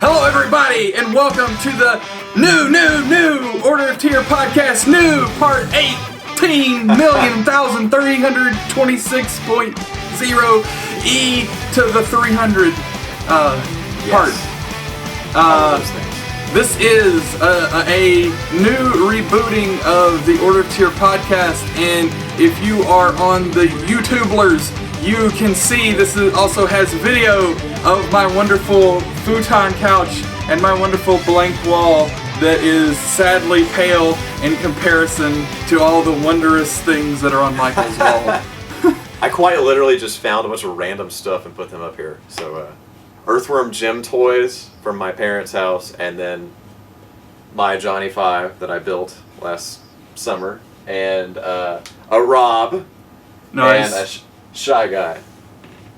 Hello, everybody, and welcome to the new Order of Týr Podcast, new part 18,326.0 E to the 300 part. This is a new rebooting of the Order of Týr Podcast, and if you are on the YouTubers, you can see this also has video of my wonderful futon couch and my wonderful blank wall that is sadly pale in comparison to all the wondrous things that are on Michael's wall. I quite literally just found a bunch of random stuff and put them up here. So, Earthworm Jim toys from my parents' house, and then my Johnny 5 that I built last summer, and a Rob, Nice. and a Shy Guy.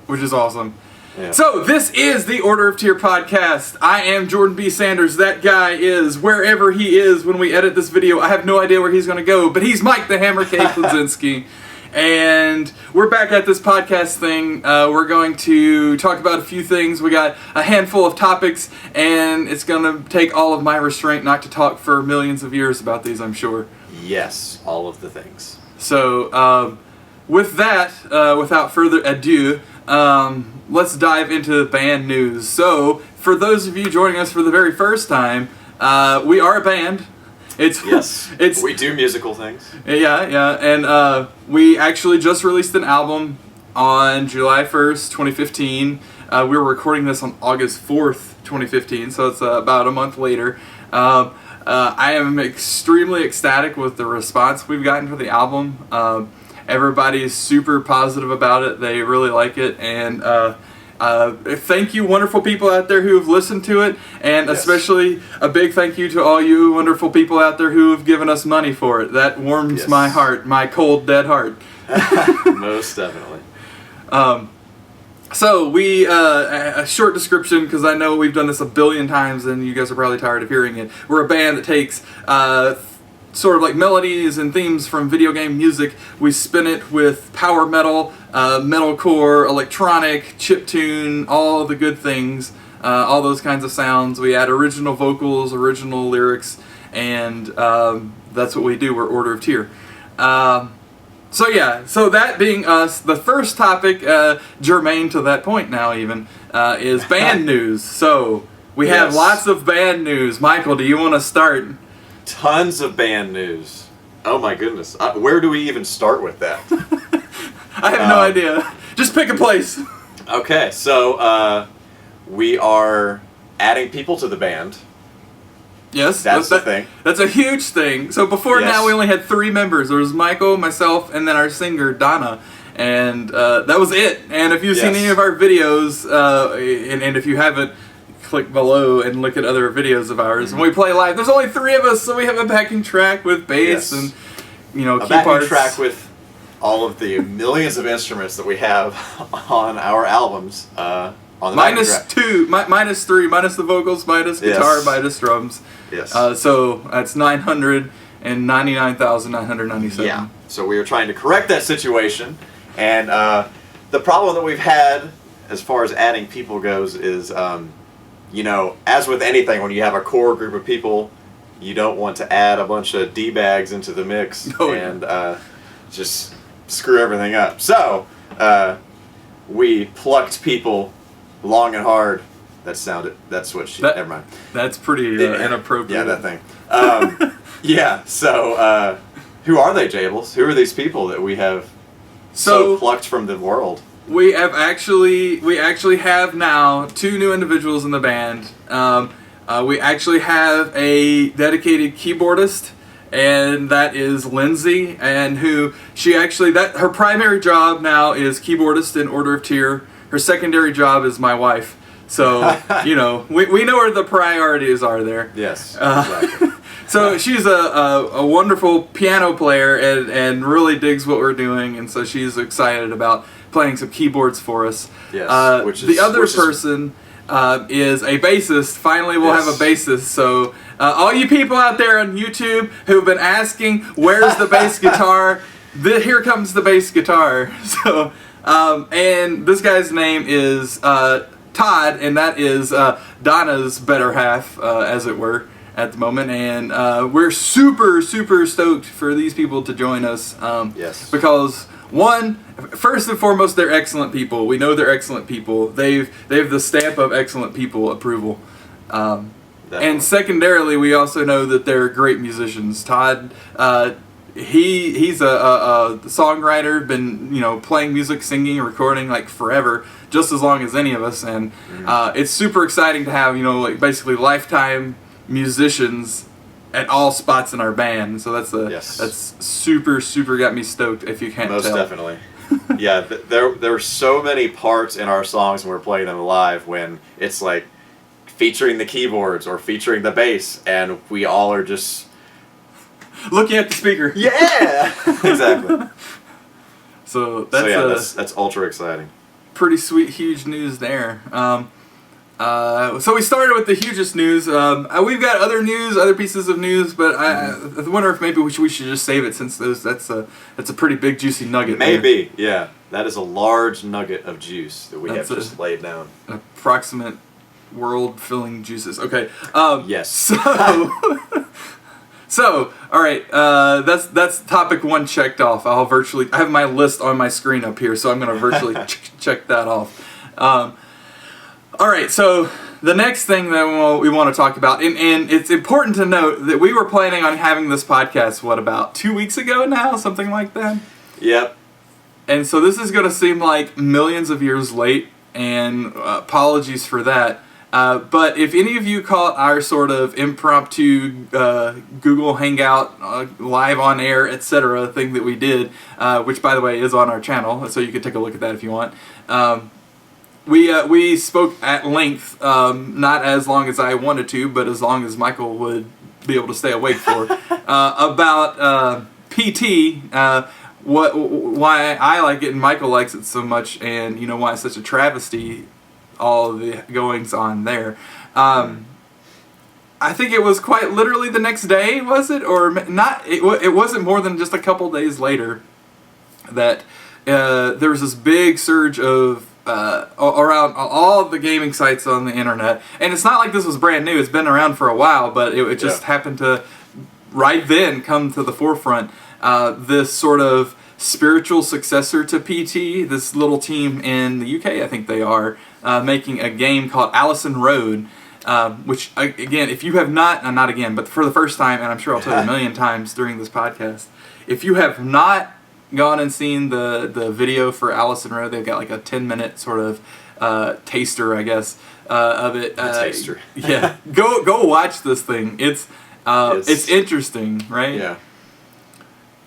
Which is awesome. Yeah. So, this is the Order of Týr Podcast. I am Jordan B. Sanders. That guy is wherever he is when we edit this video. I have no idea where he's going to go, but he's Mike the Hammer K. Klaczynski. And we're back at this podcast thing. We're going to talk about a few things. We got a handful of topics, and it's going to take all of my restraint not to talk for millions of years about these, I'm sure. Yes, all of the things. So, with that, without further ado, let's dive into band news. So, for those of you joining us for the very first time, we are a band. We do musical things. Yeah, and we actually just released an album on July 1st, 2015. We were recording this on August 4th, 2015, so it's about a month later. I am extremely ecstatic with the response we've gotten for the album. Everybody's super positive about it. They really like it, and thank you, wonderful people out there who have listened to it, and especially a big thank you to all you wonderful people out there who have given us money for it. That warms my heart, my cold, dead heart. Most definitely. So a short description, because I know we've done this a billion times and you guys are probably tired of hearing it. We're a band that takes sort of like melodies and themes from video game music. We spin it with power metal, metalcore, electronic, chiptune, all the good things, all those kinds of sounds. We add original vocals, original lyrics, and that's what we do. We're Order of Týr. So that being us, the first topic, germane to that point now even, is band news. So we have lots of band news. Michael, do you want to start? Tons of band news. Oh my goodness. Where do we even start with that? I have no idea. Just pick a place. Okay, so we are adding people to the band. Yes, that's the thing. That's a huge thing. So before now, we only had 3 members. There was Michael, myself, and then our singer, Donna. And that was it. And if you've seen any of our videos, and if you haven't, click below and look at other videos of ours. When we play live, there's only 3 of us, so we have a backing track with bass and, key parts. A backing track with all of the millions of instruments that we have on our albums. On the minus 2, minus 3, minus the vocals, minus guitar, minus drums. Yes. So that's 999,997. Yeah. So we are trying to correct that situation, and the problem that we've had as far as adding people goes is, as with anything, when you have a core group of people, you don't want to add a bunch of D-bags into the mix and just screw everything up. So we plucked people long and hard. That's what she... never mind. That's pretty inappropriate. Yeah, that thing. So who are they, Jables? Who are these people that we have so plucked from the world? We actually have now 2 new individuals in the band. We actually have a dedicated keyboardist, and that is Lindsay, and her primary job now is keyboardist in Order of Týr. Her secondary job is my wife. So, we know where the priorities are there. Yes, exactly. So she's a wonderful piano player and really digs what we're doing, and so she's excited about playing some keyboards for us. Yes, the other person is a bassist. Finally, we'll have a bassist. So all you people out there on YouTube who've been asking, where's the bass guitar? Here comes the bass guitar. So, and this guy's name is Todd, and that is Donna's better half, as it were, at the moment. And we're super, super stoked for these people to join us. Yes. Because, one, first and foremost, they're excellent people. We know they're excellent people. They have the stamp of excellent people approval. And secondarily, we also know that they're great musicians. Todd, he's a songwriter, been playing music, singing, recording like forever, just as long as any of us. And it's super exciting to have like basically lifetime musicians at all spots in our band. So that's super, super got me stoked. If you can't most tell. Definitely. Yeah, there are so many parts in our songs when we're playing them live when it's like featuring the keyboards or featuring the bass, and we all are just looking at the speaker. Yeah, exactly. So that's ultra exciting. Pretty sweet, huge news there. So we started with the hugest news. We've got other pieces of news, but I wonder if maybe we should just save it since that's a pretty big juicy nugget. Maybe, yeah, that is a large nugget of juice that we have just laid down. Approximate world-filling juices. Okay. Yes. So, all right. That's topic 1 checked off. I have my list on my screen up here, so I'm going to virtually check that off. All right. So the next thing that we want to talk about, and it's important to note that we were planning on having this podcast, about 2 weeks ago now, something like that. Yep. And so this is going to seem like millions of years late, and apologies for that. But if any of you caught our sort of impromptu Google Hangout live on air, etc. thing that we did, which by the way is on our channel, so you can take a look at that if you want. We spoke at length, not as long as I wanted to, but as long as Michael would be able to stay awake for, about PT. Why I like it and Michael likes it so much, and why it's such a travesty. All the goings on there. I think it was quite literally the next day, was it? Or not? It wasn't more than just a couple days later that there was this big surge of around all of the gaming sites on the internet. And it's not like this was brand new. It's been around for a while, but it just happened to right then come to the forefront. This sort of spiritual successor to PT, this little team in the UK, I think they are, making a game called Allison Road, which, again, if you have not again, but for the first time, and I'm sure I'll tell you a million times during this podcast, if you have not gone and seen the video for Allison Road, they've got like a 10-minute sort of taster, I guess, of it. Taster. Yeah, go watch this thing. It's interesting, right? Yeah.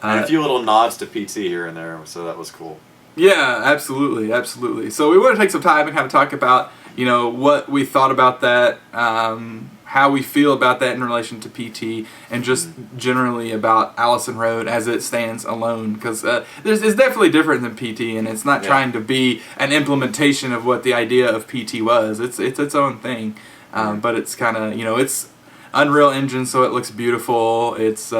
And a few little nods to PT here and there, so that was cool. Yeah, absolutely. So we want to take some time and have a talk about, what we thought about that, how we feel about that in relation to PT, and just generally about Allison Road as it stands alone. Because it's definitely different than PT, and it's not trying to be an implementation of what the idea of PT was. It's its own thing, but it's kind of, it's Unreal Engine, so it looks beautiful. It's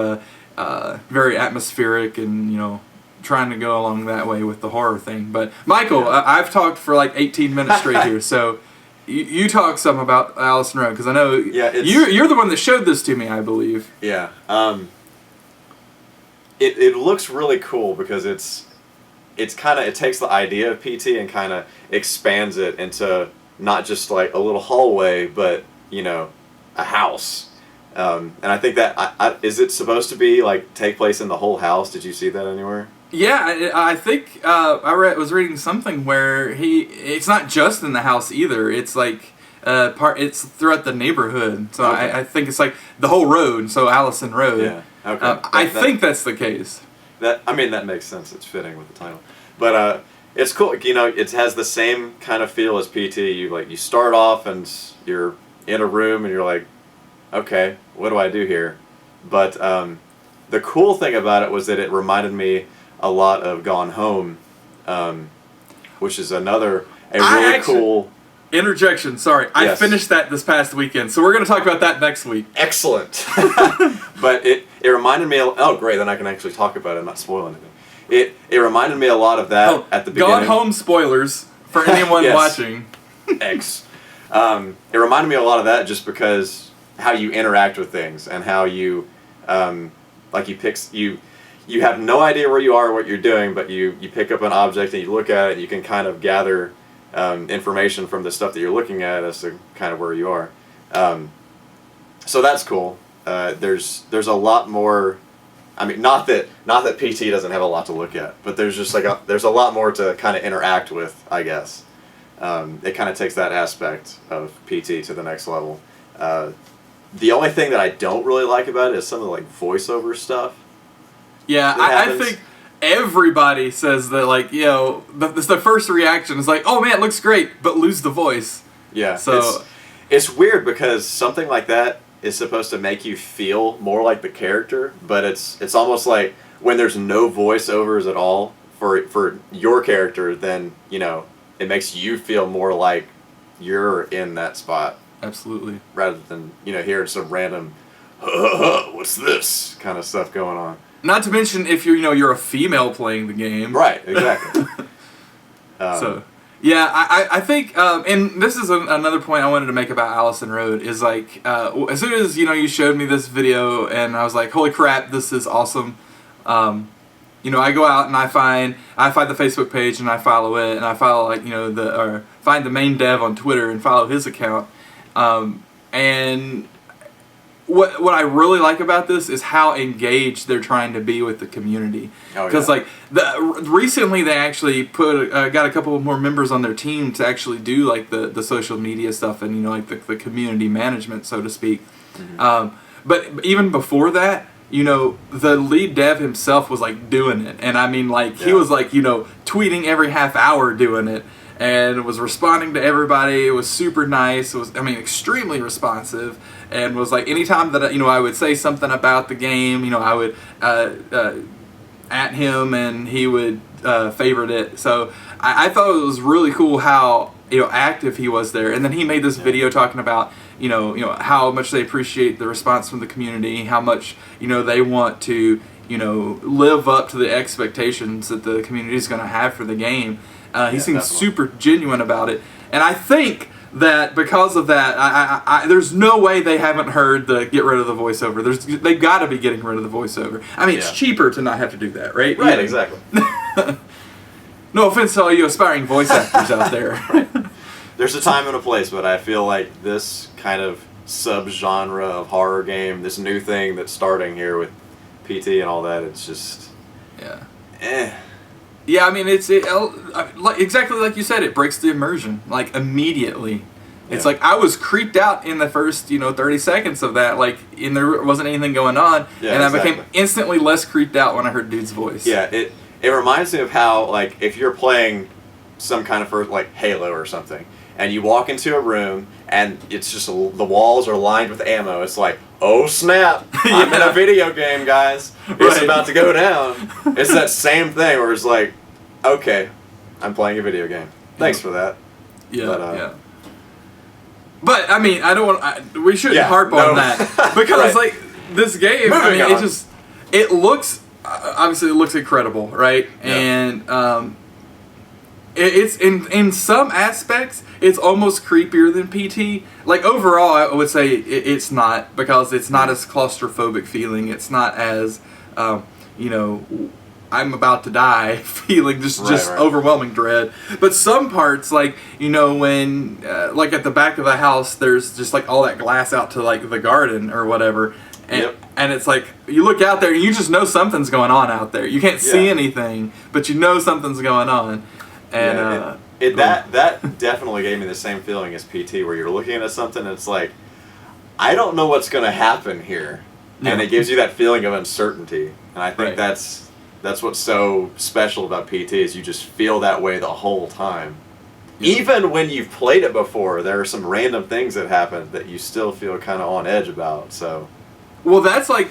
very atmospheric and, trying to go along that way with the horror thing. But, Michael, I've talked for like 18 minutes straight here, so you talk some about Allison Road, because I know you're the one that showed this to me, I believe. Yeah. It looks really cool because it's kind of, it takes the idea of PT and kind of expands it into not just like a little hallway, but, a house. And I think that, is it supposed to be, like, take place in the whole house? Did you see that anywhere? Yeah, I think was reading something where it's not just in the house either. It's like, it's throughout the neighborhood. So okay. I think it's like the whole road, so Allison Road. Yeah, okay. I think that's the case. That makes sense. It's fitting with the title. But it's cool. It has the same kind of feel as PT. You start off and you're in a room and you're like, okay, what do I do here? But the cool thing about it was that it reminded me a lot of Gone Home, which is really cool... Interjection, sorry. Yes. I finished that this past weekend, so we're going to talk about that next week. Excellent. But it reminded me... Oh, great, then I can actually talk about it and not spoil anything. It reminded me a lot of that at the beginning. Gone Home spoilers for anyone watching. X. It reminded me a lot of that just because how you interact with things and how you, like you have no idea where you are or what you're doing, but you pick up an object and you look at it and you can kind of gather information from the stuff that you're looking at as to kind of where you are. So that's cool. There's a lot more. I mean, not that PT doesn't have a lot to look at, but there's just there's a lot more to kind of interact with, I guess. It kind of takes that aspect of PT to the next level. The only thing that I don't really like about it is some of the voiceover stuff. Yeah, I think everybody says that, the first reaction is like, oh man, it looks great, but lose the voice. Yeah, so it's weird because something like that is supposed to make you feel more like the character, but it's almost like when there's no voiceovers at all for your character, then, it makes you feel more like you're in that spot. Absolutely. Rather than, hearing some random, what's this kind of stuff going on. Not to mention if you're a female playing the game. Right, exactly. Yeah, I think, and this is another point I wanted to make about Allison Road, is as soon as, you showed me this video and I was like, holy crap, this is awesome. I go out and I find the Facebook page and I follow it, and I follow find the main dev on Twitter and follow his account. And what I really like about this is how engaged they're trying to be with the community. Because recently they actually got a couple more members on their team to actually do the social media stuff and the community management, so to speak. Mm-hmm. But even before that, the lead dev himself was doing it, and I mean he was tweeting every half hour doing it, and was responding to everybody. It was super nice. It was, extremely responsive, and was anytime that I would say something about the game, I would at him and he would favorite it. So I thought it was really cool how active he was there. And then he made this video talking about how much they appreciate the response from the community, how much they want to live up to the expectations that the community is going to have for the game. He seems super genuine about it, and I think that because of that, I there's no way they haven't heard the get rid of the voiceover. They've got to be getting rid of the voiceover. It's cheaper to not have to do that, right? Right, exactly. No offense to all you aspiring voice actors out there. There's a time and a place, but I feel like this kind of sub-genre of horror game, this new thing that's starting here with PT and all that, it's just... Yeah, it's exactly like you said. It breaks the immersion immediately. It's I was creeped out in the first 30 seconds of that, and there wasn't anything going on, and I became instantly less creeped out when I heard dude's voice. Yeah, it reminds me of how if you're playing some kind of first Halo or something, and you walk into a room and it's just the walls are lined with ammo. It's oh snap! I'm in a video game, guys. It's about to go down. It's that same thing where it's okay, I'm playing a video game. Thanks for that. Yeah, But I don't want. We shouldn't harp on that because this game. It looks obviously it looks incredible, right? Yeah. And it's in some aspects it's almost creepier than PT. Overall, I would say it's not, because it's not as claustrophobic feeling. It's not as I'm about to die feeling, just overwhelming dread. But some parts, when at the back of the house, there's just all that glass out to the garden or whatever, and it's you look out there and you just know something's going on out there. You can't see anything, but you know something's going on. And that definitely gave me the same feeling as PT, where you're looking at something and it's I don't know what's going to happen here, and it gives you that feeling of uncertainty. And I think that's what's so special about PT, is you just feel that way the whole time. Yeah. Even when you've played it before, there are some random things that happen that you still feel kind of on edge about. So, well, that's I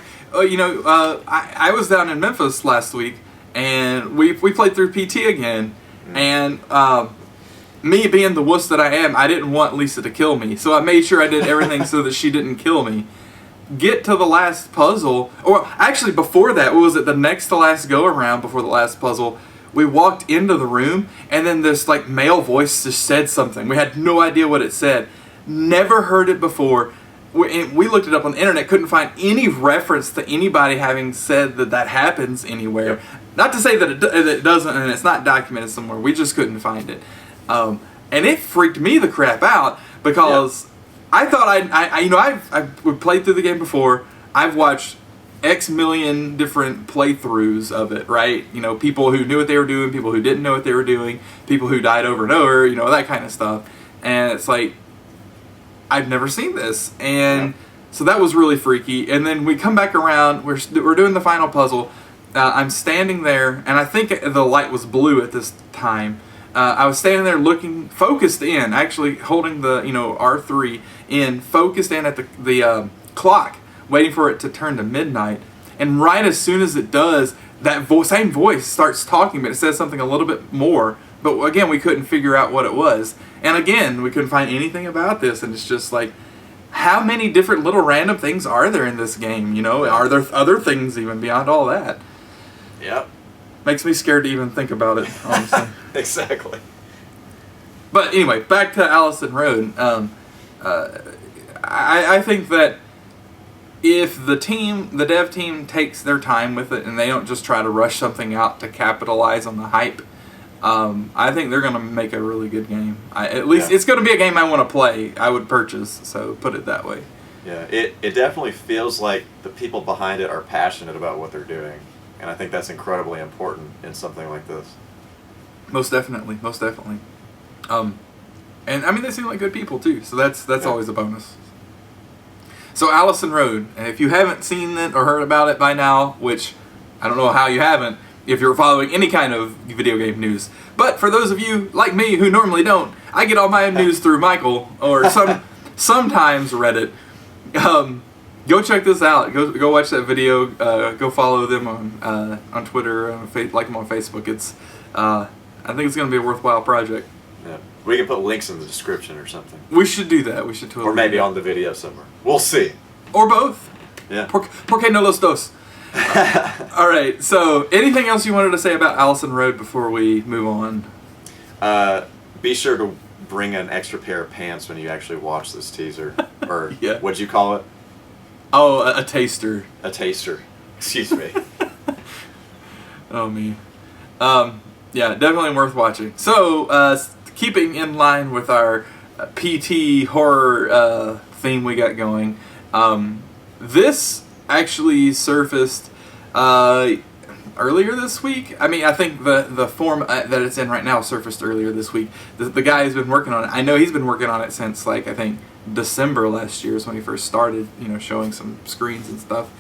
was down in Memphis last week, and we played through PT again. And me being the wuss that I am, I didn't want Lisa to kill me, so I made sure I did everything so that she didn't kill me. Get to the last puzzle, or actually before that, what was it, the next to last go around before the last puzzle, we walked into the room, and then this like male voice just said something. We had no idea what it said. Never heard it before. We looked it up on the internet, couldn't find any reference to anybody having said that happens anywhere. Yep. Not to say that it doesn't, and it's not documented somewhere. We just couldn't find it. And it freaked me the crap out because I thought I've played through the game before. I've watched X million different playthroughs of it, right? You know, people who knew what they were doing, people who didn't know what they were doing, people who died over and over, you know, that kind of stuff. And it's like, I've never seen this. And so that was really freaky. And then we come back around, we're doing the final puzzle. I'm standing there, and I think the light was blue at this time. I was standing there looking, focused in, actually holding the, R3 in, focused in at the clock, waiting for it to turn to midnight. And right as soon as it does, that same voice starts talking, but it says something a little bit more. But again, we couldn't figure out what it was. And again, we couldn't find anything about this, and it's just like, how many different little random things are there in this game? You know, are there other things even beyond all that? Yep. Makes me scared to even think about it, honestly. Exactly. But anyway, back to Allison Road. I think that if the dev team takes their time with it and they don't just try to rush something out to capitalize on the hype, I think they're going to make a really good game. At least it's going to be a game I want to play. I would purchase, so put it that way. Yeah, it definitely feels like the people behind it are passionate about what they're doing. And I think that's incredibly important in something like this. Most definitely. And I mean, they seem like good people too, so that's always a bonus. So Allison Road, and if you haven't seen it or heard about it by now, which I don't know how you haven't, if you're following any kind of video game news. But for those of you like me who normally don't, I get all my news through Michael or sometimes Reddit. Go check this out. Go watch that video. Go follow them on Twitter, like them on Facebook. It's I think it's going to be a worthwhile project. Yeah, we can put links in the description or something. We should do that. We should totally. Or maybe on the video somewhere. We'll see. Or both. Yeah. Por qué no los dos? All right. So, anything else you wanted to say about Allison Road before we move on? Be sure to bring an extra pair of pants when you actually watch this teaser. Or what'd you call it? Oh, a taster. A taster. Excuse me. Oh, me. Yeah, definitely worth watching. So, keeping in line with our PT horror theme we got going, this actually surfaced earlier this week. I mean, I think the form that it's in right now surfaced earlier this week. The guy who's been working on it, I know he's been working on it since, like, I think December last year is when he first started, showing some screens and stuff.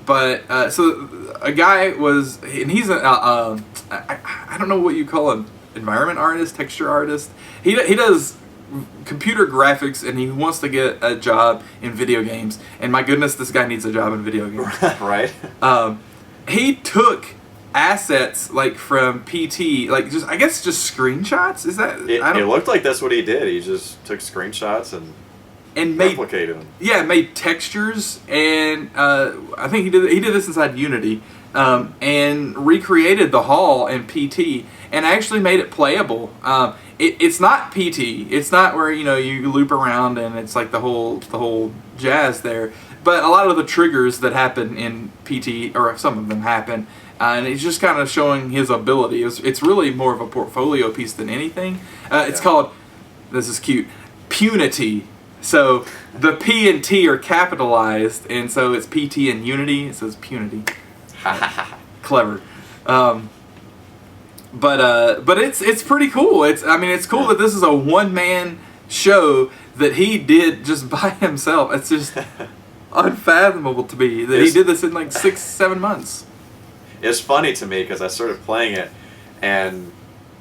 So a guy was, and he's I don't know what you call an environment artist, texture artist. He does computer graphics, and he wants to get a job in video games. And my goodness, this guy needs a job in video games. Right. He took assets like from PT, like just screenshots. Is that? It looked like that's what he did. He just took screenshots and replicated them. Yeah, made textures, and I think he did this inside Unity, and recreated the hall in PT, and actually made it playable. It's not PT. It's not where you loop around and it's like the whole jazz there. But a lot of the triggers that happen in PT, or some of them happen, and it's just kind of showing his ability. It's really more of a portfolio piece than anything. It's called, this is cute, PuniTy. So the P and T are capitalized, and so it's PT and Unity. It says PuniTy. Clever. But it's pretty cool. It's cool that this is a one-man show that he did just by himself. It's just unfathomable to me that he did this in like 6-7 months. It's funny to me because I started playing it, and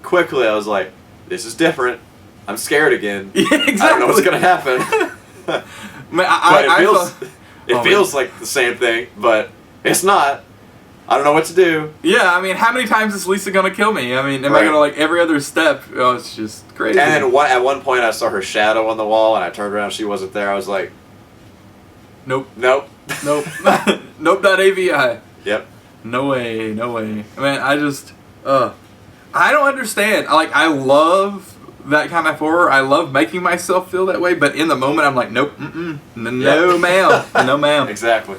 quickly I was like, "This is different. I'm scared again. Yeah, exactly. I don't know what's gonna happen." Man, it feels like the same thing, but it's not. I don't know what to do. Yeah, I mean, how many times is Lisa gonna kill me? I mean, am I gonna, like, every other step? Oh, it's just crazy. And then at one point I saw her shadow on the wall, and I turned around, she wasn't there. I was like, Nope. Nope. Nope.avi. Yep. No way. I mean, I don't understand. Like, I love that kind of horror. I love making myself feel that way, but in the moment, I'm like, nope, no, ma'am, no, ma'am. Exactly.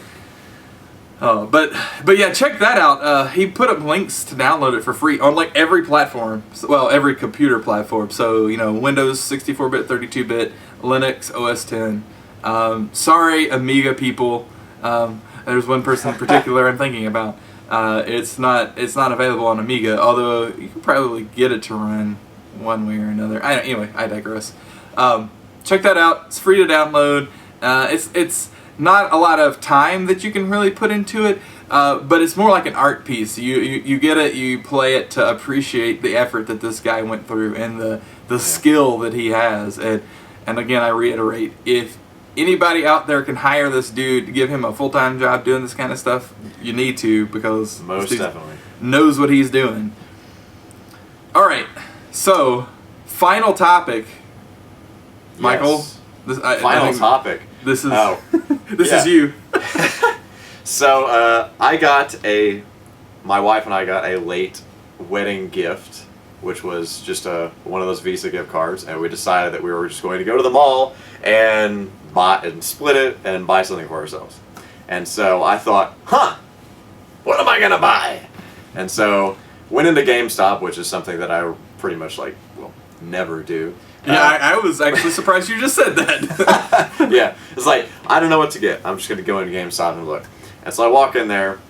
But yeah, check that out. He put up links to download it for free on like every platform. Well, every computer platform. So, you know, Windows 64-bit, 32-bit, Linux, OS 10. Sorry, Amiga people. There's one person in particular I'm thinking about. It's not available on Amiga, although you can probably get it to run one way or another. Anyway, I digress. Check that out. It's free to download. It's not a lot of time that you can really put into it, but it's more like an art piece. You get it, you play it to appreciate the effort that this guy went through and the skill that he has. And again, I reiterate, if anybody out there can hire this dude to give him a full-time job doing this kind of stuff, you need to, because most definitely knows what he's doing. All right, so final topic, Michael. Yes. Final topic. This is this is you. So my wife and I got a late wedding gift, which was just one of those Visa gift cards, and we decided that we were just going to go to the mall and split it and buy something for ourselves. And so I thought, what am I gonna buy? And so went into GameStop, which is something that I pretty much never do. Yeah, I was actually surprised you just said that. Yeah, it's like, I don't know what to get. I'm just going to go into GameStop and look. And so I walk in there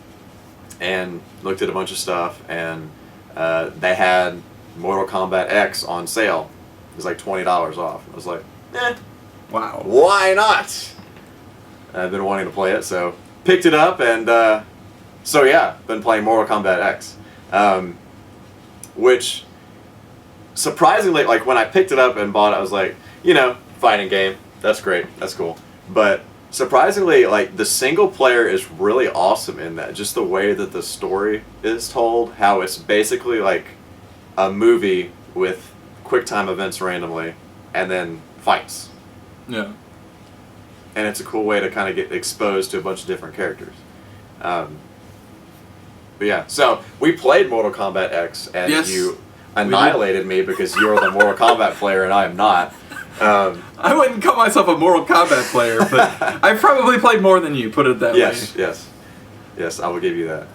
and looked at a bunch of stuff, and they had Mortal Kombat X on sale. It was like $20 off. I was like, wow. Why not? I've been wanting to play it, so picked it up, and been playing Mortal Kombat X. Which, surprisingly, like when I picked it up and bought it, I was like, fighting game, that's great, that's cool. But surprisingly, like, the single player is really awesome in that. Just the way that the story is told, how it's basically like a movie with quick time events randomly, and then fights. Yeah. And it's a cool way to kind of get exposed to a bunch of different characters. But yeah, so we played Mortal Kombat X, and you annihilated me because you're the Mortal Kombat player and I am not. I wouldn't call myself a Mortal Kombat player, but I've probably played more than you, put it that way. Yes, I will give you that.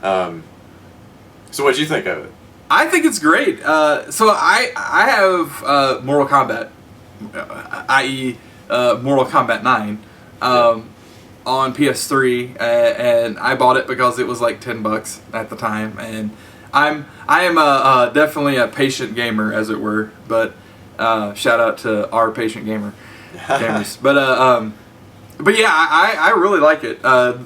So what did you think of it? I think it's great. So I have Mortal Kombat, i.e. Mortal Kombat 9, on PS3, and I bought it because it was like $10 at the time, and I am definitely a patient gamer, as it were, but shout out to our patient gamers. But yeah, I really like it.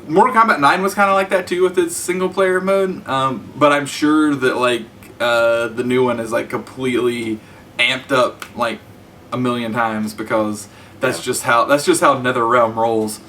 Mortal Kombat 9 was kind of like that too with its single player mode, but I'm sure that like the new one is like completely amped up like a million times, because that's just how NetherRealm rolls.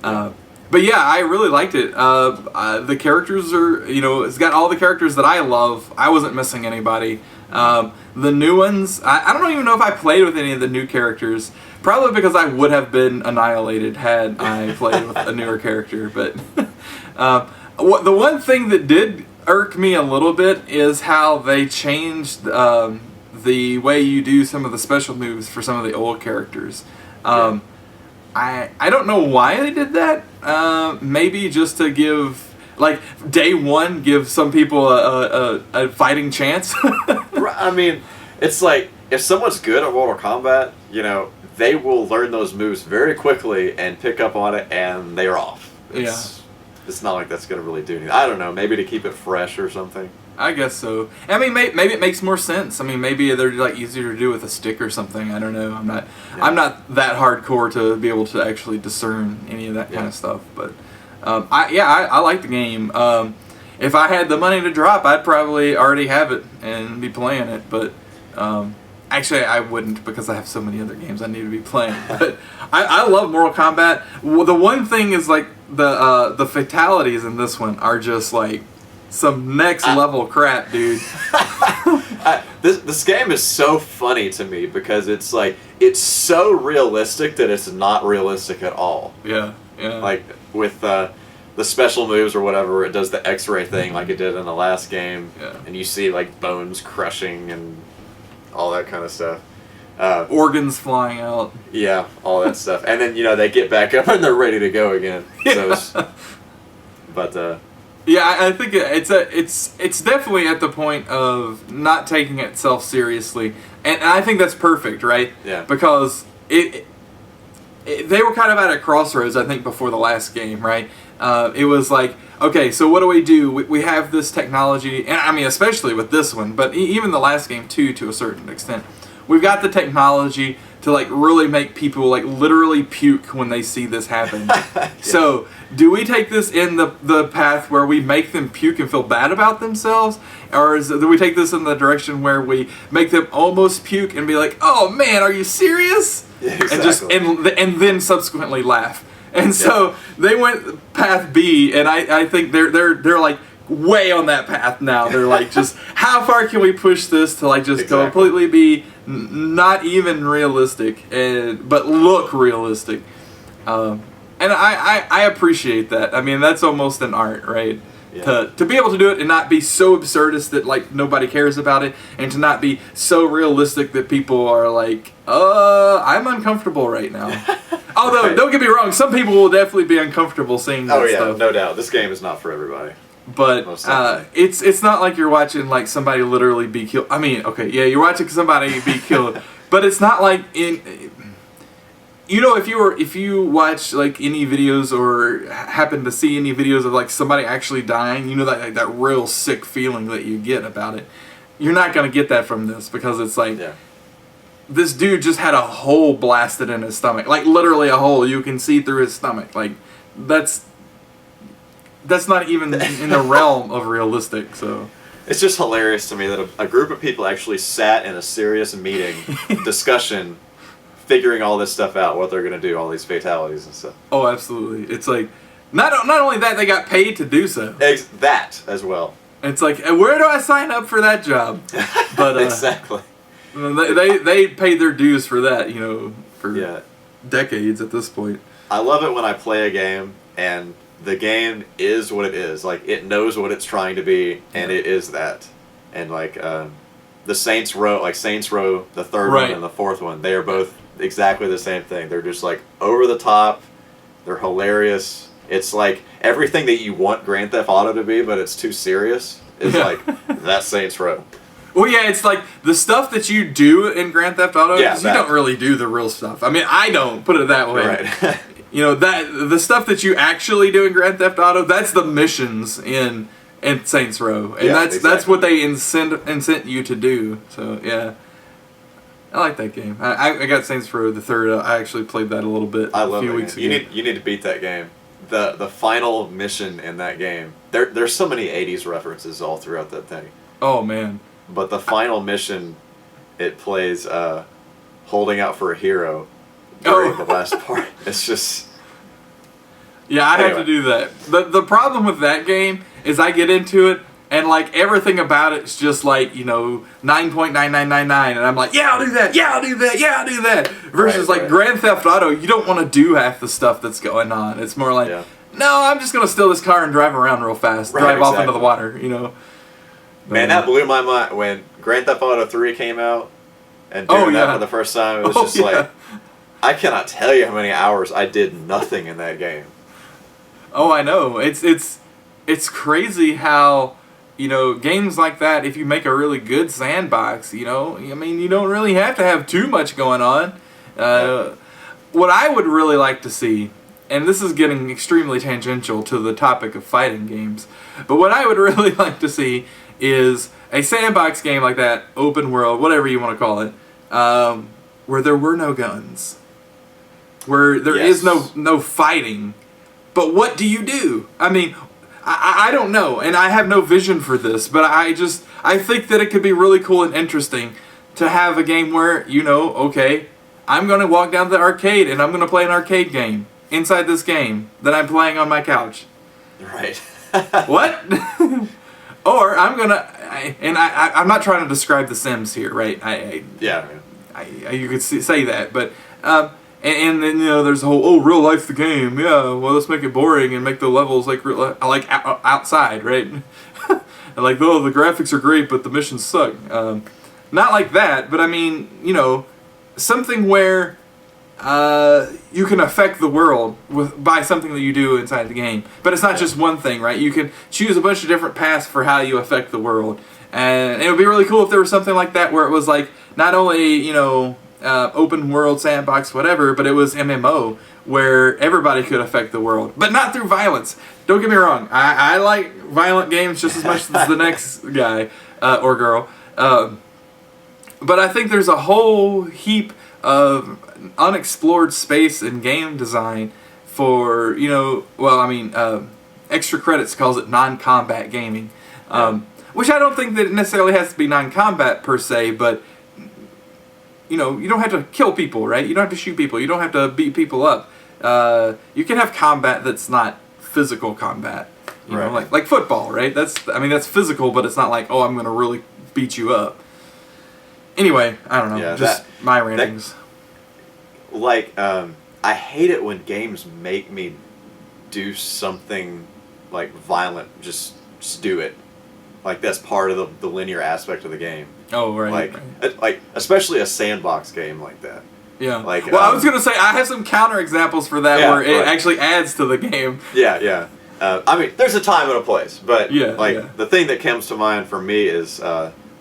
But yeah, I really liked it. The characters are, it's got all the characters that I love. I wasn't missing anybody. The new ones, I don't even know if I played with any of the new characters. Probably because I would have been annihilated had I played with a newer character. But the one thing that did irk me a little bit is how they changed the way you do some of the special moves for some of the old characters. I don't know why they did that. Maybe just to give, like, day one, give some people a fighting chance. I mean, it's like, if someone's good at Mortal Kombat, they will learn those moves very quickly and pick up on it, and they are off. It's not like that's going to really do anything. I don't know, maybe to keep it fresh or something. I guess so. I mean, maybe it makes more sense. I mean, maybe they're like easier to do with a stick or something. I don't know. I'm not that hardcore to be able to actually discern any of that kind of stuff. But I like the game. If I had the money to drop, I'd probably already have it and be playing it. But actually, I wouldn't, because I have so many other games I need to be playing. But I love Mortal Kombat. Well, the one thing is like the fatalities in this one are just like some next level crap, dude. This game is so funny to me because it's like, it's so realistic that it's not realistic at all. Yeah. Like with the the special moves or whatever, where it does the X-ray thing like it did in the last game, Yeah. and you see like bones crushing and all that kind of stuff. Organs flying out. Yeah, all that stuff, and then they get back up and they're ready to go again. So, yeah, I think it's definitely at the point of not taking itself seriously, and I think that's perfect, right? Yeah. Because they were kind of at a crossroads, I think, before the last game, right? It was like, okay, so what do? We have this technology, and I mean, especially with this one, but even the last game too, to a certain extent, we've got the technology to like really make people like literally puke when they see this happen. Yeah. So, do we take this in the path where we make them puke and feel bad about themselves, or do we take this in the direction where we make them almost puke and be like, "Oh man, are you serious?" Yeah, exactly. and then subsequently laugh. And so they went path B, and I think they're like way on that path now. They're like, just how far can we push this to like just completely be not even realistic, but look realistic. And I appreciate that. I mean, that's almost an art, right? Yeah. To be able to do it and not be so absurdist that like nobody cares about it, and to not be so realistic that people are like, I'm uncomfortable right now. Although, right. Don't get me wrong, some people will definitely be uncomfortable seeing that stuff. Oh yeah, no doubt. This game is not for everybody. But it's not like you're watching like somebody literally be killed. I mean, okay, yeah, you're watching somebody be killed, but it's not like if you watch like any videos or happen to see any videos of like somebody actually dying, that real sick feeling that you get about it. You're not gonna get that from this, because it's like this dude just had a hole blasted in his stomach, like literally a hole you can see through his stomach. Like that's not even in the realm of realistic. So it's just hilarious to me that a group of people actually sat in a serious meeting discussion, figuring all this stuff out, what they're going to do, all these fatalities and stuff. Oh, absolutely. It's like, not only that, they got paid to do so. That as well. It's like, where do I sign up for that job? But exactly. They paid their dues for that, for decades at this point. I love it when I play a game and the game is what it is. Like, it knows what it's trying to be, and it is that. And like the Saints Row, the third one and the fourth one, they are both exactly the same thing. They're just like over the top. They're hilarious. It's like everything that you want Grand Theft Auto to be, but it's too serious. Is like that Saints Row. Well, yeah, it's like the stuff that you do in Grand Theft Auto. Yeah, you don't really do the real stuff. I mean, I don't put it that way. Right. That the stuff that you actually do in Grand Theft Auto, that's the missions in Saints Row, and that's what they incent you to do. So yeah. I like that game. I got Saints Row the third. I actually played that a little bit a few weeks ago. You need to beat that game. The final mission in that game. There's so many 80s references all throughout that thing. Oh man. But the final mission, it plays Holding Out for a Hero during the last part. It's just... Yeah, I have to do that. The problem with that game is I get into it, and like everything about it's just like 9.9999, and I'm like, yeah, I'll do that, yeah, I'll do that, yeah, I'll do that. Versus like Grand Theft Auto, you don't want to do half the stuff that's going on. It's more like, no, I'm just gonna steal this car and drive around real fast, drive off into the water, Man, that blew my mind when Grand Theft Auto 3 came out, and doing that for the first time. It was just like, I cannot tell you how many hours I did nothing in that game. Oh, I know. It's crazy how, games like that, if you make a really good sandbox, I mean, you don't really have to have too much going on. What I would really like to see, and this is getting extremely tangential to the topic of fighting games, but what I would really like to see is a sandbox game like that, open world, whatever you want to call it, where there were no guns, where there is no fighting. But what do you do? I mean, I don't know, and I have no vision for this, but I think that it could be really cool and interesting to have a game where, okay, I'm going to walk down to the arcade and I'm going to play an arcade game inside this game that I'm playing on my couch. Right. What? Or I'm going to, I'm not trying to describe The Sims here, right? You could You could say that, but And then, there's the whole, real life's the game. Yeah, well, let's make it boring and make the levels like outside, right? And like, the graphics are great, but the missions suck. Not like that, but I mean, something where you can affect the world by something that you do inside the game. But it's not just one thing, right? You can choose a bunch of different paths for how you affect the world. And it would be really cool if there was something like that where it was like, not only, open world, sandbox, whatever, but it was MMO, where everybody could affect the world. But not through violence. Don't get me wrong. I like violent games just as much as the next guy or girl. But I think there's a whole heap of unexplored space in game design for, Extra Credits calls it non-combat gaming. Which I don't think that it necessarily has to be non-combat per se, but you don't have to kill people, right? You don't have to shoot people. You don't have to beat people up. You can have combat that's not physical combat. You know, like football, right? That's physical, but it's not like, I'm going to really beat you up. Anyway, I don't know. Yeah, just my rantings. I hate it when games make me do something like violent. Just do it. Like that's part of the linear aspect of the game. Oh, right. Like especially a sandbox game like that. Yeah. I was gonna say I have some counter examples for that where it actually adds to the game. Yeah. There's a time and a place, but the thing that comes to mind for me is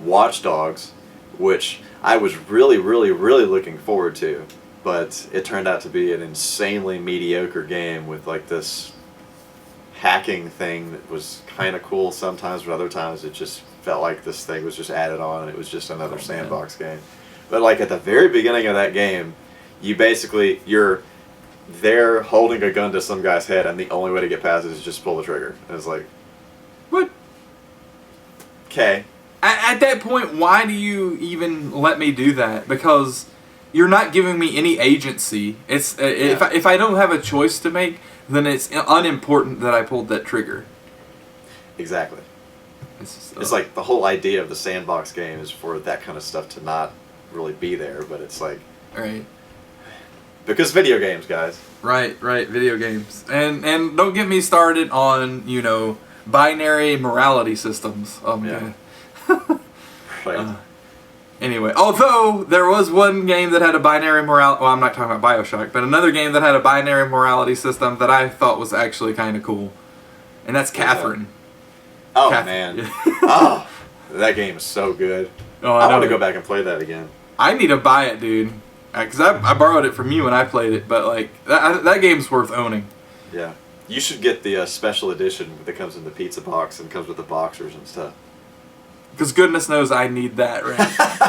Watch Dogs, which I was really, really, really looking forward to, but it turned out to be an insanely mediocre game with like this hacking thing that was kind of cool sometimes, but other times it just felt like this thing was just added on and it was just another sandbox game. But like at the very beginning of that game, you're there holding a gun to some guy's head and the only way to get past it is just pull the trigger. And it's like, what? Okay. At that point, why do you even let me do that? Because you're not giving me any agency. It's if I don't have a choice to make, then it's unimportant that I pulled that trigger. Exactly. It's like the whole idea of the sandbox game is for that kind of stuff to not really be there, but it's like... Right. Because video games, guys. Right, video games. And don't get me started on, binary morality systems. Yeah. Right. Anyway, although there was one game that had a binary morality... Well, I'm not talking about BioShock, but another game that had a binary morality system that I thought was actually kind of cool. And that's Catherine. Oh, man. Oh, that game is so good. Oh, I want to go back and play that again. I need to buy it, dude. Because I borrowed it from you when I played it, but like that game's worth owning. Yeah. You should get the special edition that comes in the pizza box and comes with the boxers and stuff. Because goodness knows I need that, right?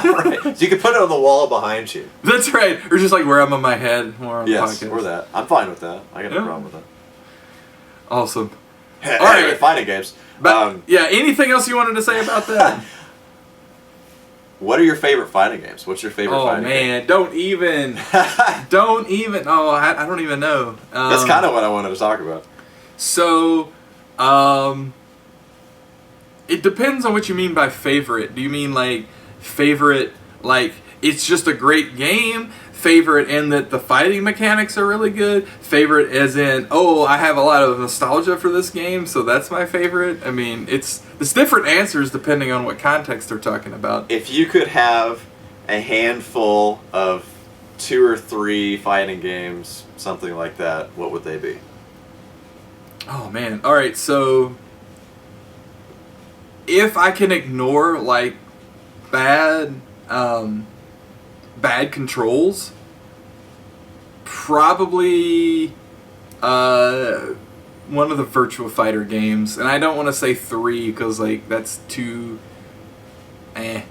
Right. So you can put it on the wall behind you. That's right. Or just like wear them on my head or on the podcast. Or that. I'm fine with that. I got no problem with that. Awesome. All right, fighting games. But, anything else you wanted to say about that? What are your favorite fighting games? What's your favorite fighting game? Oh, man. Don't even. I don't even know. That's kind of what I wanted to talk about. So, it depends on what you mean by favorite. Do you mean, like, favorite, like, it's just a great game? Favorite in that the fighting mechanics are really good? Favorite as in, I have a lot of nostalgia for this game, so that's my favorite? I mean, it's different answers depending on what context they're talking about. If you could have a handful of 2 or 3 fighting games, something like that, what would they be? Oh, man. Alright, so... if I can ignore, like, bad controls, probably one of the Virtua Fighter games. And I don't want to say 3 because, like, that's too... I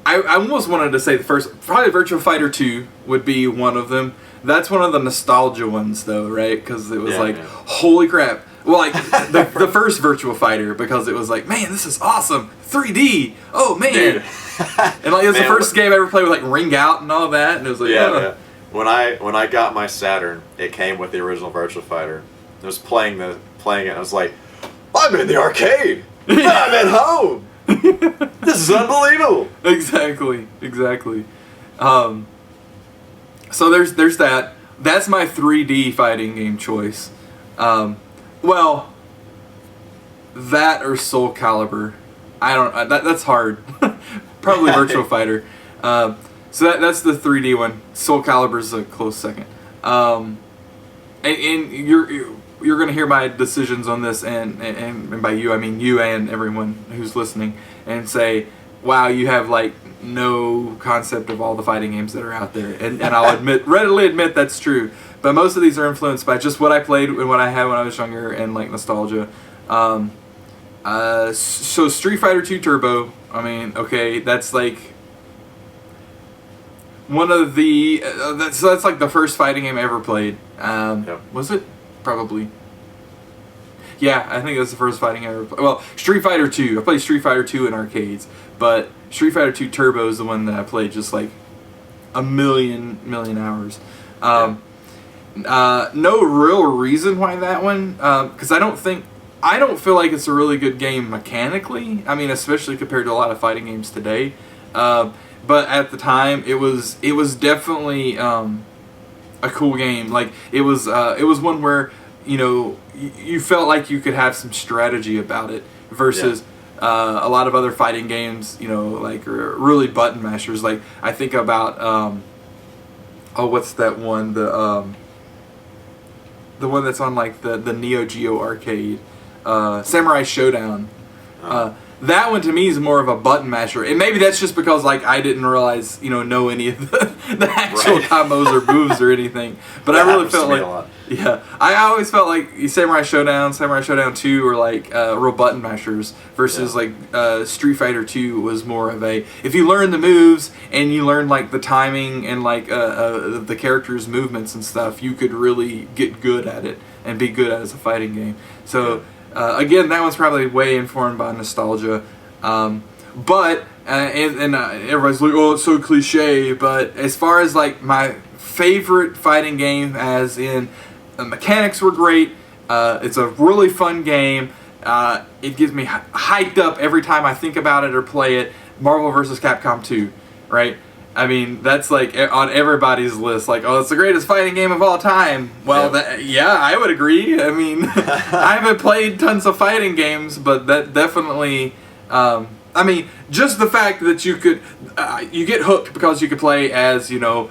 almost wanted to say the first... Probably Virtua Fighter 2 would be one of them. That's one of the nostalgia ones, though, right? Because it was holy crap. Well, like, the first Virtua Fighter, because it was like, man, this is awesome. 3D. Oh, man. Dude. And like it was the first game I ever played with like Ring Out and all that, and it was like, yeah. When I got my Saturn, it came with the original Virtua Fighter. I was playing it, and I was like, I'm in the arcade. I'm at home. This is unbelievable. Exactly. So there's that. that's my 3D fighting game choice. Well, that or Soul Calibur. I don't. That's hard. Probably Virtua Fighter. So that's the 3D one. Soul Calibur's a close second. And you're gonna hear my decisions on this, and by you I mean you and everyone who's listening, and say, wow, you have like no concept of all the fighting games that are out there, and I'll readily admit that's true. But most of these are influenced by just what I played and what I had when I was younger, and like nostalgia. So Street Fighter 2 Turbo, I mean, okay, that's like one of the that's like the first fighting game I ever played. Yep. Was it? Probably. Yeah, I think it was the first fighting I ever played. Well, Street Fighter 2. I played Street Fighter 2 in arcades, but Street Fighter 2 Turbo is the one that I played just like a million hours. No real reason why that one, because I don't feel like it's a really good game mechanically. I mean, especially compared to a lot of fighting games today. But at the time, it was definitely a cool game. Like it was one where you felt like you could have some strategy about it versus a lot of other fighting games. Like are really button mashers. Like I think about what's that one? The one that's on like the Neo Geo arcade. Samurai Showdown. That one to me is more of a button masher, and maybe that's just because like I didn't realize know any of the actual combos or moves or anything. But I really felt like I always felt like Samurai Showdown 2 were like real button mashers versus like Street Fighter 2 was more of a, if you learn the moves and you learn like the timing and like the characters' movements and stuff, you could really get good at it and be good at it as a fighting game. So. Again, that one's probably way informed by nostalgia, but everybody's like, oh, it's so cliche. But as far as like my favorite fighting game, as in the mechanics were great, it's a really fun game. It gets me hyped up every time I think about it or play it. Marvel vs. Capcom 2, right? I mean, that's like on everybody's list. Like, oh, it's the greatest fighting game of all time. Well, I would agree. I mean, I haven't played tons of fighting games, but that definitely. I mean, just the fact that you could, you get hooked because you could play as freaking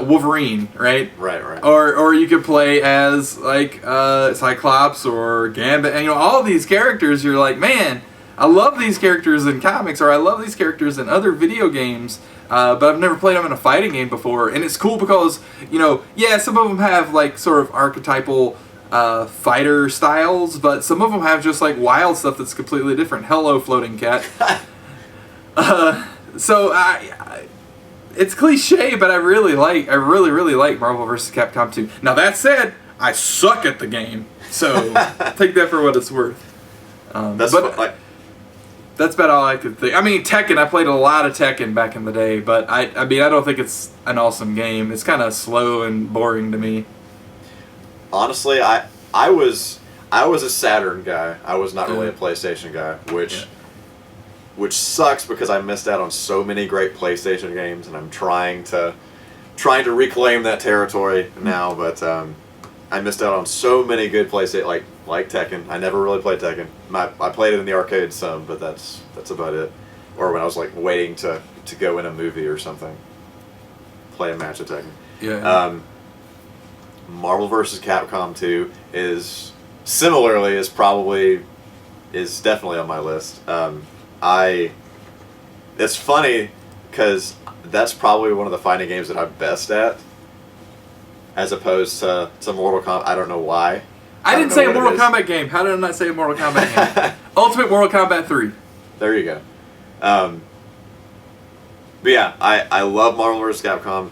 Wolverine, right? Right. Or you could play as like Cyclops or Gambit, and all these characters. You're like, man. I love these characters in comics, or I love these characters in other video games, but I've never played them in a fighting game before. And it's cool because, some of them have like sort of archetypal fighter styles, but some of them have just like wild stuff that's completely different. Hello, floating cat. So it's cliche, but I really like Marvel vs. Capcom 2. Now that said, I suck at the game, so take that for what it's worth. That's about all I could think. I mean, Tekken, I played a lot of Tekken back in the day, but I mean, I don't think it's an awesome game. It's kind of slow and boring to me. Honestly, I was a Saturn guy. I was not really a PlayStation guy, which sucks because I missed out on so many great PlayStation games, and I'm trying to reclaim that territory now, but I missed out on so many good PlayStation, like Tekken. I never really played Tekken. I played it in the arcade some, but that's about it. Or when I was like waiting to go in a movie or something, play a match of Tekken. Yeah. Marvel vs. Capcom 2 is definitely on my list. It's funny because that's probably one of the fighting games that I'm best at, as opposed to Mortal Kombat. I don't know why. I didn't say a Mortal Kombat game. How did I not say a Mortal Kombat game? Ultimate Mortal Kombat 3. There you go. But yeah, I love Marvel vs. Capcom.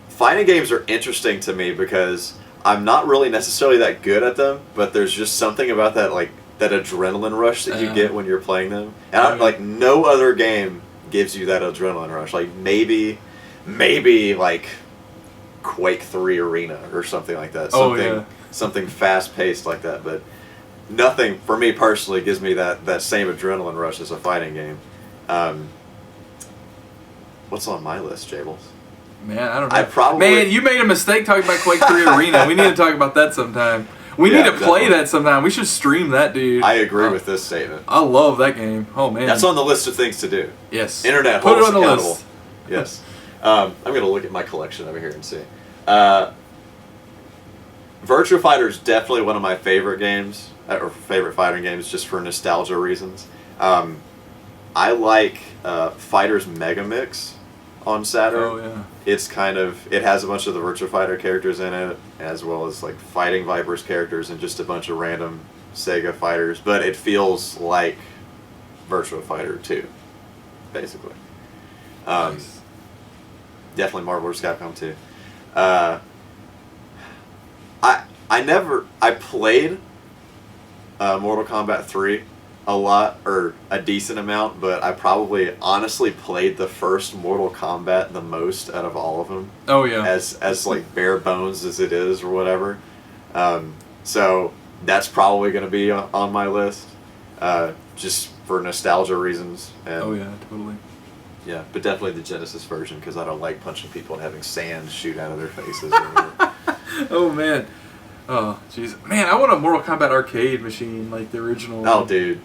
Fighting games are interesting to me because I'm not really necessarily that good at them, but there's just something about that that adrenaline rush that you get when you're playing them. And no other game gives you that adrenaline rush. Like maybe like Quake 3 Arena or something like that. Something fast-paced like that, but nothing, for me personally, gives me that same adrenaline rush as a fighting game. What's on my list, Jables? Man, I don't know. I probably... Man, you made a mistake talking about Quake 3 Arena. We need to talk about that sometime. We need to play that sometime. We should stream that, dude. I agree with this statement. I love that game. Oh, man. That's on the list of things to do. Yes. Internet Put it holds on the accountable. list. Yes. I'm going to look at my collection over here and see. Virtua Fighter is definitely one of my favorite games, or favorite fighting games, just for nostalgia reasons. I like Fighter's Mega Mix on Saturn. Oh, yeah. It's it has a bunch of the Virtua Fighter characters in it, as well as like Fighting Vipers characters and just a bunch of random Sega fighters, but it feels like Virtua Fighter 2, basically. Nice. Definitely Marvel vs. Capcom 2. I played Mortal Kombat 3 a lot, or a decent amount, but I probably honestly played the first Mortal Kombat the most out of all of them. Oh, yeah. As like bare bones as it is, or whatever. So that's probably going to be on my list, just for nostalgia reasons. And oh, yeah, totally. yeah, but definitely the Genesis version, because I don't like punching people and having sand shoot out of their faces. Or whatever. Oh, man. Oh, jeez. Man, I want a Mortal Kombat arcade machine, like the original. Oh, dude.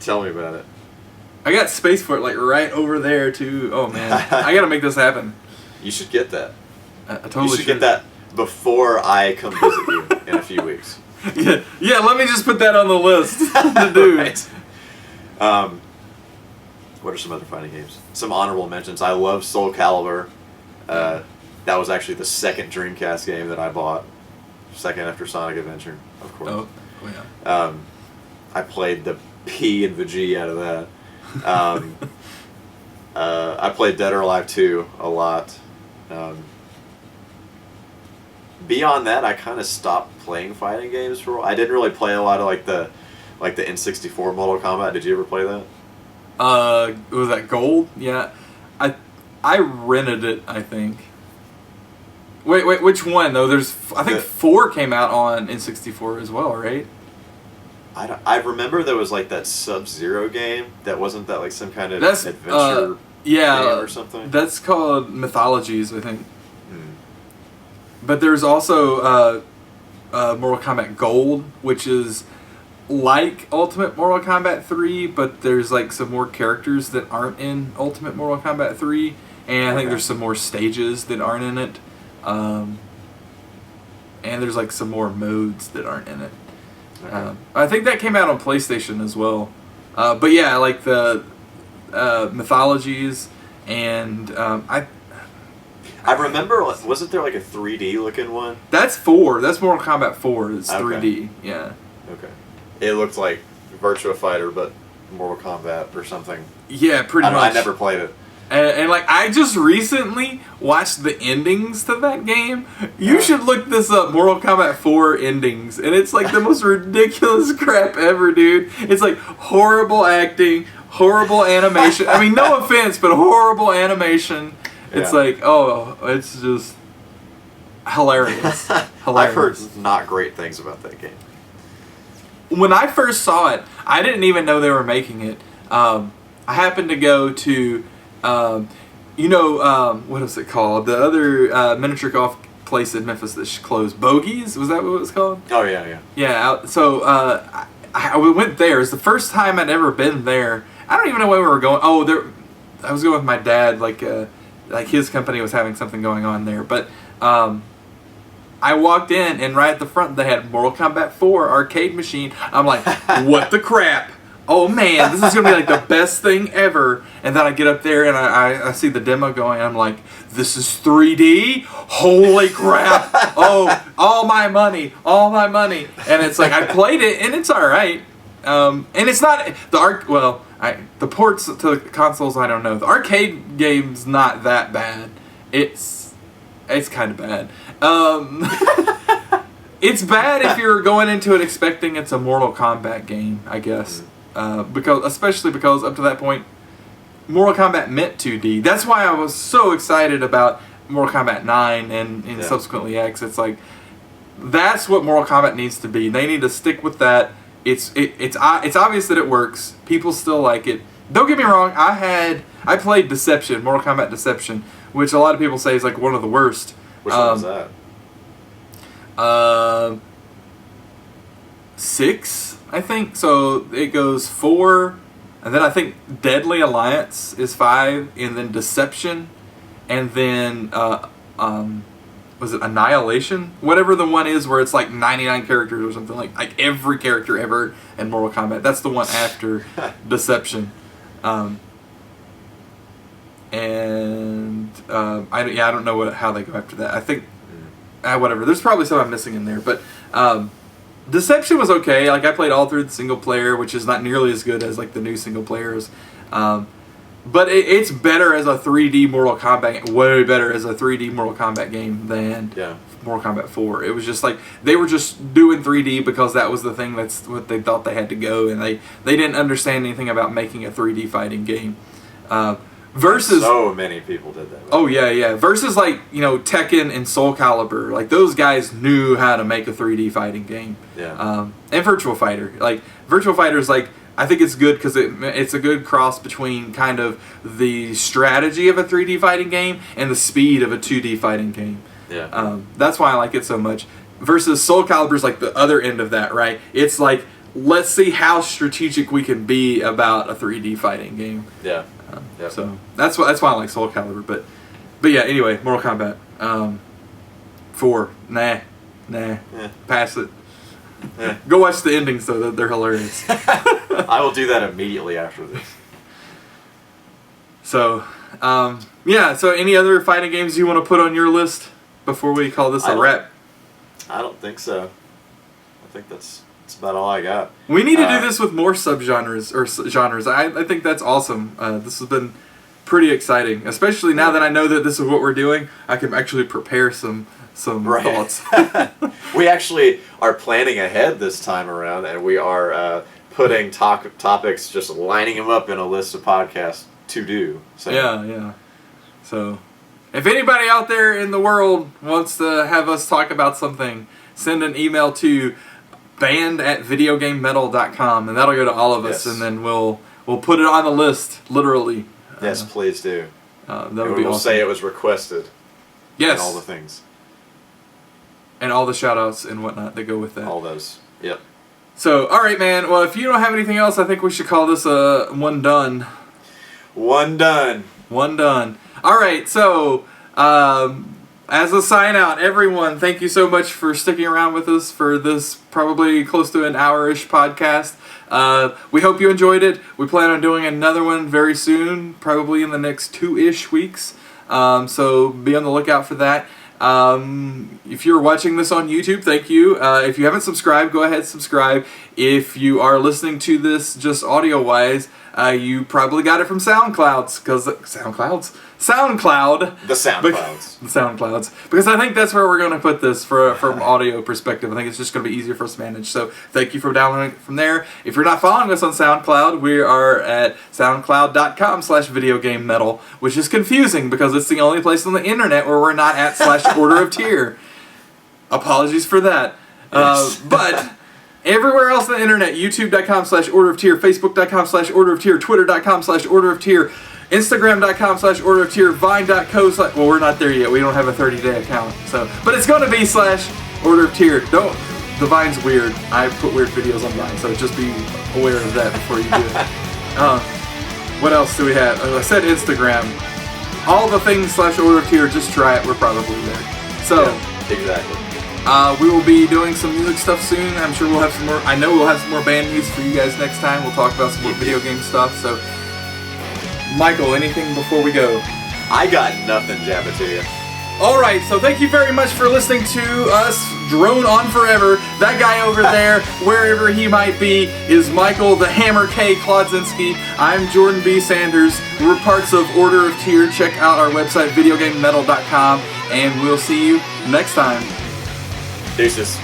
Tell me about it. I got space for it, like, right over there, too. Oh, man. I gotta make this happen. You should get that. I totally You should get that before I come visit you in a few weeks. Yeah, let me just put that on the list to do. Right. What are some other fighting games? Some honorable mentions. I love Soul Calibur. That was actually the second Dreamcast game that I bought. Second after Sonic Adventure, of course. Oh yeah. I played the P and the G out of that. I played Dead or Alive 2 a lot. Beyond that, I kind of stopped playing fighting games for a while. I didn't really play a lot of like the N64 Mortal Kombat. Did you ever play that? Was that Gold? Yeah. I rented it, I think. Wait, which one though? I think 4 came out on N64 as well, right? I remember there was like that Sub-Zero game. That wasn't that like some kind of adventure game or something? That's called Mythologies, I think. But there's also Mortal Kombat Gold, which is like Ultimate Mortal Kombat 3, but there's like some more characters that aren't in Ultimate Mortal Kombat 3, and I think there's some more stages that aren't in it. And there's like some more modes that aren't in it. Okay. I think that came out on PlayStation as well. But yeah, like the Mythologies, and I remember, wasn't there like a 3D looking one? That's 4. That's Mortal Kombat 4. It's 3D. Yeah. Okay. It looked like Virtua Fighter, but Mortal Kombat or something. Yeah, pretty much. I never played it. And like, I just recently watched the endings to that game. You should look this up, Mortal Kombat 4 endings. And it's like the most ridiculous crap ever, dude. It's like horrible acting, horrible animation. I mean, no offense, but horrible animation. It's like, oh, it's just hilarious. I've heard not great things about that game. When I first saw it, I didn't even know they were making it. I happened to go to... what is it called? The other miniature golf place in Memphis that closed. Bogies? Was that what it was called? Oh, yeah, yeah. Yeah, so I went there. It was the first time I'd ever been there. I don't even know where we were going. Oh, I was going with my dad. Like his company was having something going on there. But I walked in, and right at the front they had Mortal Kombat 4 arcade machine. I'm like, what the crap? Oh man, this is going to be like the best thing ever. And then I get up there and I see the demo going, and I'm like, this is 3D? Holy crap. Oh, all my money. And it's like, I played it and it's alright. And it's not, the ports to the consoles, I don't know. The arcade game's not that bad. It's kind of bad. It's bad if you're going into it expecting it's a Mortal Kombat game, I guess. Especially because up to that point, Mortal Kombat meant 2D. That's why I was so excited about Mortal Kombat 9 and subsequently X. It's like, that's what Mortal Kombat needs to be. They need to stick with that. It's obvious that it works. People still like it. don't get me wrong, I played Deception, Mortal Kombat Deception, which a lot of people say is like one of the worst. Which one was that? 6, I think. So it goes 4, and then I think Deadly Alliance is 5, and then Deception, and then was it Annihilation? Whatever the one is where it's like 99 characters or something, like every character ever in Mortal Kombat. That's the one after Deception. I don't know how they go after that. I think whatever. There's probably some I'm missing in there, but Deception was okay. Like, I played all through the single player, which is not nearly as good as like the new single players. But it's better as a 3D Mortal Kombat, way better as a 3D Mortal Kombat game than Mortal Kombat 4. It was just like, they were just doing 3D because that was the thing, that's what they thought they had to go, and they didn't understand anything about making a 3D fighting game. Versus... So many people did that. Oh, yeah. Versus, like, Tekken and Soul Calibur. Like, those guys knew how to make a 3D fighting game. Yeah. And Virtual Fighter. Like, Virtual Fighter's, like, I think it's good because it's a good cross between kind of the strategy of a 3D fighting game and the speed of a 2D fighting game. Yeah. That's why I like it so much. Versus Soul Calibur's like the other end of that, right? It's like, let's see how strategic we can be about a 3D fighting game. Yeah. So that's why I like Soul Calibur. But yeah, anyway, Mortal Kombat 4. Nah. Pass it. Go watch the endings though; they're hilarious. I will do that immediately after this. So, so any other fighting games you want to put on your list before we call this a wrap? I don't think so. I think that's about all I got. We need to do this with more subgenres or genres. I think that's awesome. This has been pretty exciting, especially now that I know that this is what we're doing. I can actually prepare some thoughts. We actually are planning ahead this time around, and we are putting topics, just lining them up in a list of podcasts to do. So. Yeah. So, if anybody out there in the world wants to have us talk about something, send an email to band@videogamemetal.com, and that'll go to all of us, and then we'll put it on the list, literally. Yes, please do. That would be awesome. We'll say it was requested. Yes. And all the things. And all the shout-outs and whatnot that go with that. All those. Yep. So, alright, man. Well, if you don't have anything else, I think we should call this one done. One done. Alright, so, as a sign out, everyone, thank you so much for sticking around with us for this probably close to an hour-ish podcast. We hope you enjoyed it. We plan on doing another one very soon, probably in the next 2-ish weeks. So be on the lookout for that. If you're watching this on YouTube, thank you. If you haven't subscribed, go ahead and subscribe. If you are listening to this just audio-wise, you probably got it from SoundCloud. The SoundClouds. Because I think that's where we're going to put this from audio perspective. I think it's just going to be easier for us to manage. So thank you for downloading it from there. If you're not following us on SoundCloud, we are at soundcloud.com/videogamemetal, which is confusing because it's the only place on the internet where we're not at /Order of Týr. Apologies for that. Yes. But everywhere else on the internet, youtube.com/Order of Týr, facebook.com/Order of Týr, twitter.com/Order of Týr, Instagram.com/Order of Týr, Vine.co/ well, we're not there yet. We don't have a 30-day account. But it's going to be /Order of Týr. The Vine's weird. I put weird videos on Vine, so just be aware of that before you do it. What else do we have? I said Instagram. All the things /Order of Týr, just try it. We're probably there. So, yeah, exactly. We will be doing some music stuff soon. I'm sure we'll have some more. I know we'll have some more band music for you guys next time. We'll talk about some more video game stuff. So, Michael, anything before we go? I got nothing, Jabba, to you. Alright, so thank you very much for listening to us drone on forever. That guy over there, wherever he might be, is Michael the Hammer K. Klodzinski. I'm Jordan B. Sanders. We're parts of Order of Týr. Check out our website, videogamemetal.com, and we'll see you next time. Deuces.